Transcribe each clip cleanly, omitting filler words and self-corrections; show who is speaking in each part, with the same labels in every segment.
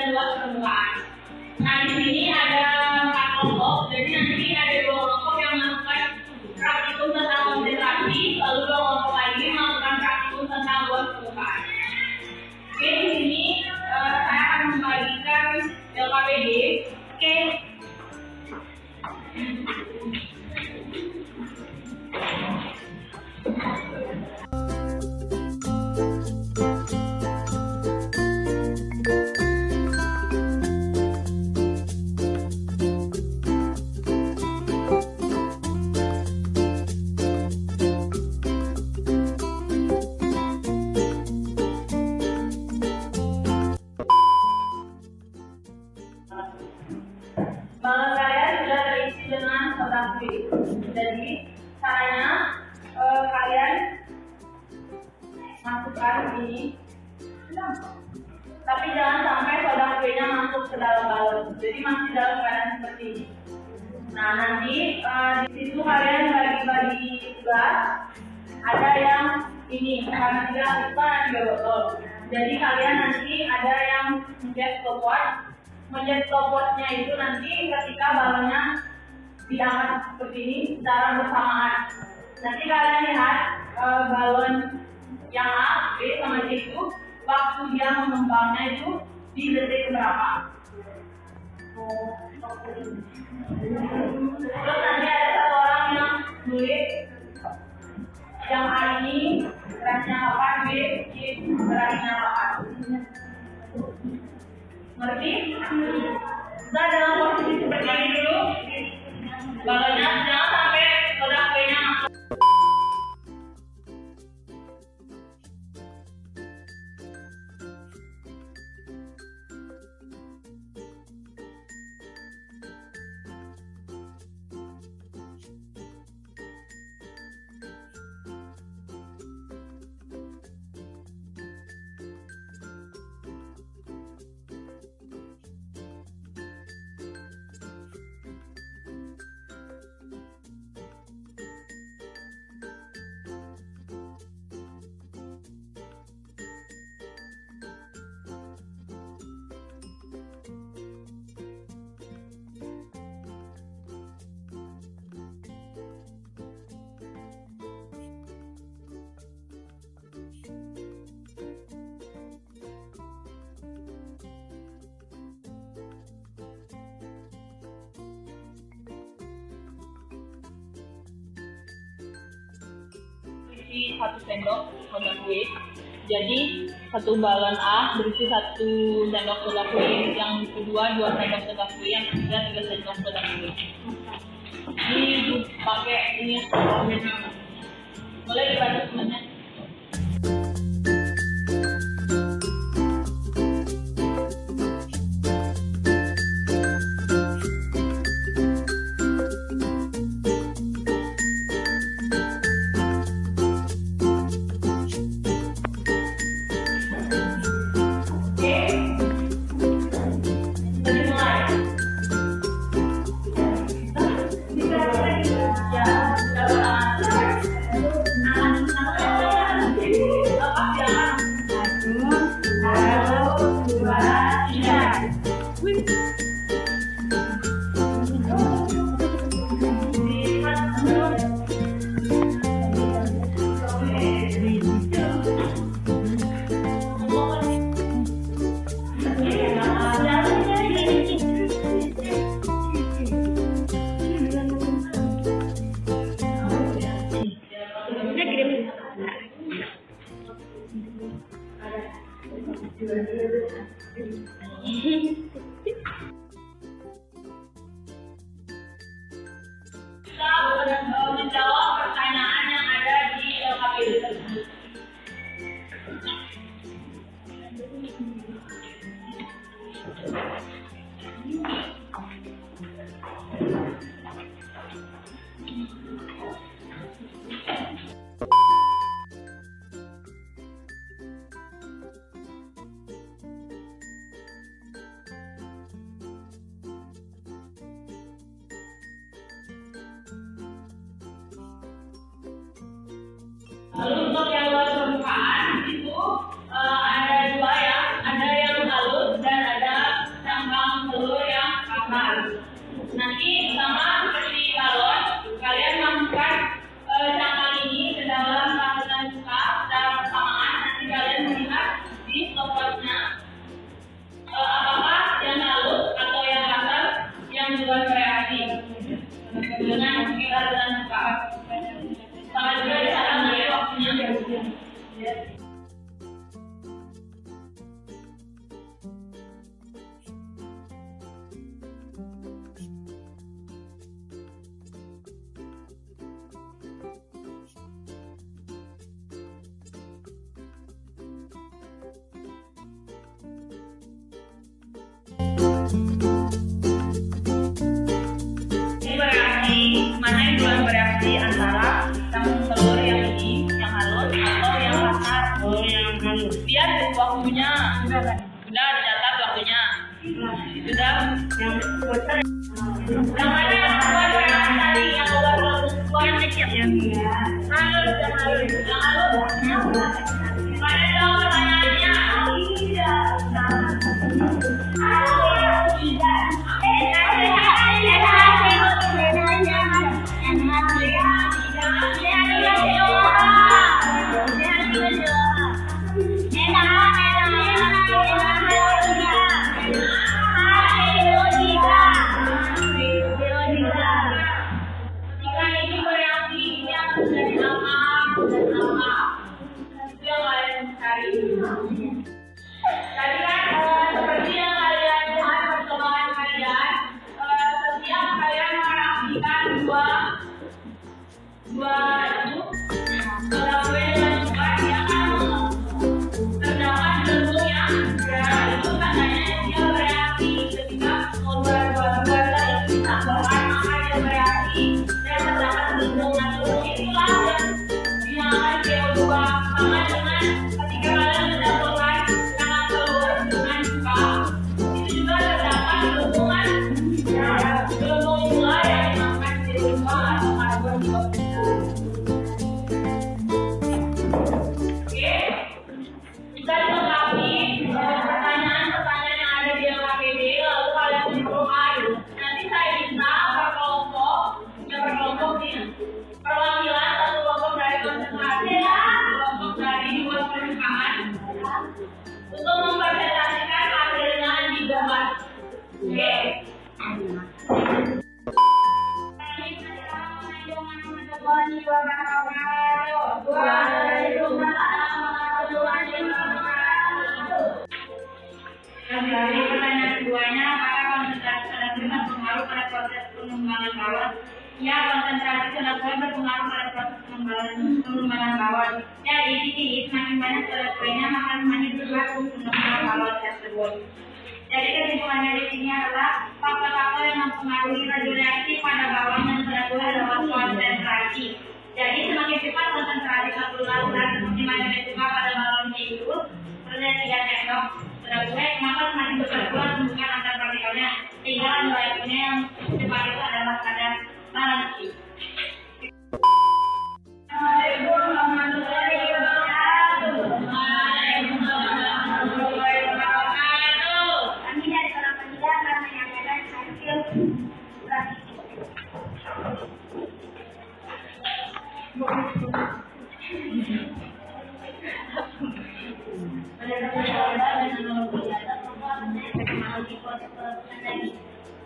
Speaker 1: dan luas permukaan. Nah, di sini ada 4 kelompok, jadi nanti ada 2 kelompok yang melakukan praktikum tentang konsentrasi, lalu 2 kelompok lagi melakukan praktikum tentang luas permukaan. Oke, di sini saya akan membagikan LKPD. Oke. Balon kalian sudah terisi dengan soda kulit. Jadi caranya kalian masukkan ini, tapi jangan sampai soda kulinya masuk ke dalam balon. Jadi masih dalam keadaan seperti ini. Nah, nanti di situ kalian bagi-bagi tugas. Ada yang ini karena tidak lupa juga botol. Jadi kalian nanti ada yang mencet stopwatch. Mencet stopwatch-nya itu nanti ketika balonnya diangkat seperti ini secara bersamaan. Nanti kalian lihat balon yang A, B sama C itu waktu dia mengembangnya itu di detik berapa. Terus nanti ada satu orang yang nulis yang A ini beratnya kapan, B, C beratnya kapan. Ngerti? Kita dalam posisi seperti ini dulu. Balonnya jangan sampai soda kuenya masuk. Berisi 1 sendok soda kulit. Jadi satu balon A berisi 1 sendok soda kulit, yang kedua 2 sendok soda kulit, yang ketiga 3 sendok soda kulit. Ini pakai ini boleh dibantu temannya. Kita menjawab pertanyaan yang ada di LKPD tersebut. Lalu untuk yang luas permukaan itu ada 2 ya, ada yang halus dan ada sudah yang besar. Yang mana yang keluar tadi yang keluar kecil yang halus yang halus yang halus. Mana dong pertanyaannya? Untuk mempresentasikan hasilnya di gambar. Oke. Dari pertanyaan keduanya, apakah konsentrasi zona kulit berpengaruh pada proses pengembangan bawah? Ya, konsentrasi zona kulit berpengaruh pada proses pengembangan bawah. Jadi di sini semakin banyak zona kulitnya, maka semakin besar pengembangan bawah tersebut. Jadi kesimpulannya di sini adalah faktor-faktor yang mempengaruhi radioreaksi pada bawah dan zona kulit adalah konsentrasi. Jadi semakin cepat konsentrasi satu larutan seperti mayonnaise juga pada balon itu, seperti 3 sendok zona kulit, maka semakin besar pula hubungan antar partikelnya, sehingga radioreaksinya yang cepat itu adalah pada balon.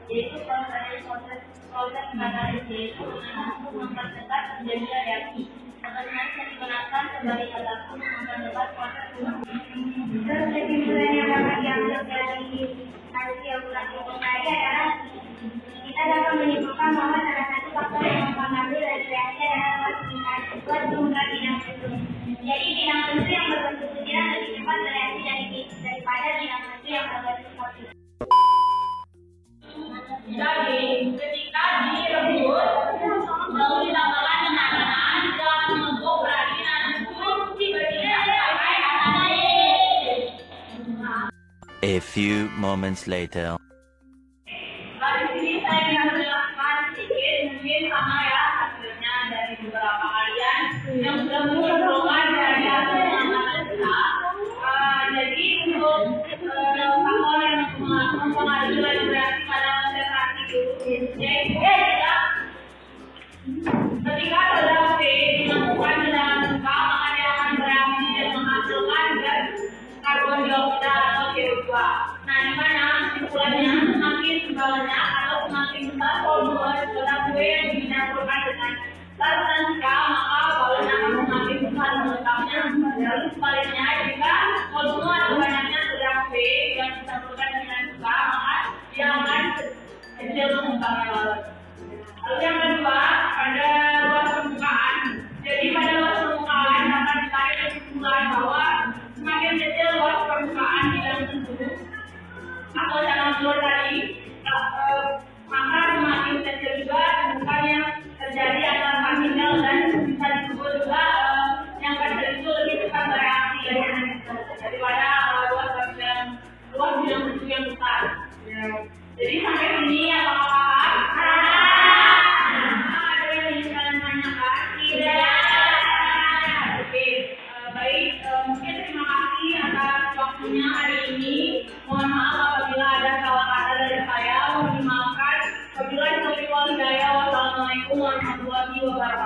Speaker 1: Yaitu proses analisis untuk mempercepat terjadinya reaksi. Pertanyaan yang digunakan sebagai alat untuk mempercepat proses. Terus kesimpulannya dapat diambil dari hasil ulang tadi adalah kita dapat menyimpulkan bahwa salah satu faktor yang mempengaruhi reaksi adalah buat bidang tentu. Jadi bidang tentu yang berbentuk butiran lebih cepat bereaksi daripada bidang tentu yang berbentuk partikel. Jadi ketika direbus lalu ditambahkan dengan air dan menggok berarti nanti
Speaker 2: A few moments later.
Speaker 1: Di sini saya ingin menjelaskan sedikit mungkin sama ya hasilnya dari beberapa kalian yang sudah mengumpulkan dari hasil pengamatan kita. Jadi untuk faktor yang mempengaruhi radioreaksi pada konsentrasi itu, yaitu ketika zat C dimasukkan ke dalam muka, maka dia akan bereaksi dan menghasilkan gas karbon dioksida atau CO2. Nah, di mana kesimpulannya semakin tebalnya atau semakin besar volume zat C yang dicampurkan dengan larutan muka, maka balon akan semakin besar meletaknya. Lalu sebaliknya, jika volume atau banyaknya zat C yang dicampurkan dengan muka, maka dia akan kecil mengembangkan balon. Lalu yang kedua, pada luas permukaan. Jadi pada luas permukaan dapat ditarik kesimpulan bahwa semakin kecil luas permukaan di dalam tubuh atau dalam telur tadi, maka semakin kecil juga hubungan yang terjadi antara partikel dan bisa disebut juga yang kecil itu lebih cepat bereaksi daripada luas bidang bentuk yang besar. Jadi sampai sini apakah paham? Ada yang ingin kalian tanyakan? Tidak. Oke, baik. Mungkin terima kasih atas waktunya hari ini. Mohon maaf apabila ada salah kata dari saya. Mohon dimaafkan. Wabillahi taufiq wal hidayah. Wassalamualaikum warahmatullahi wabarakatuh.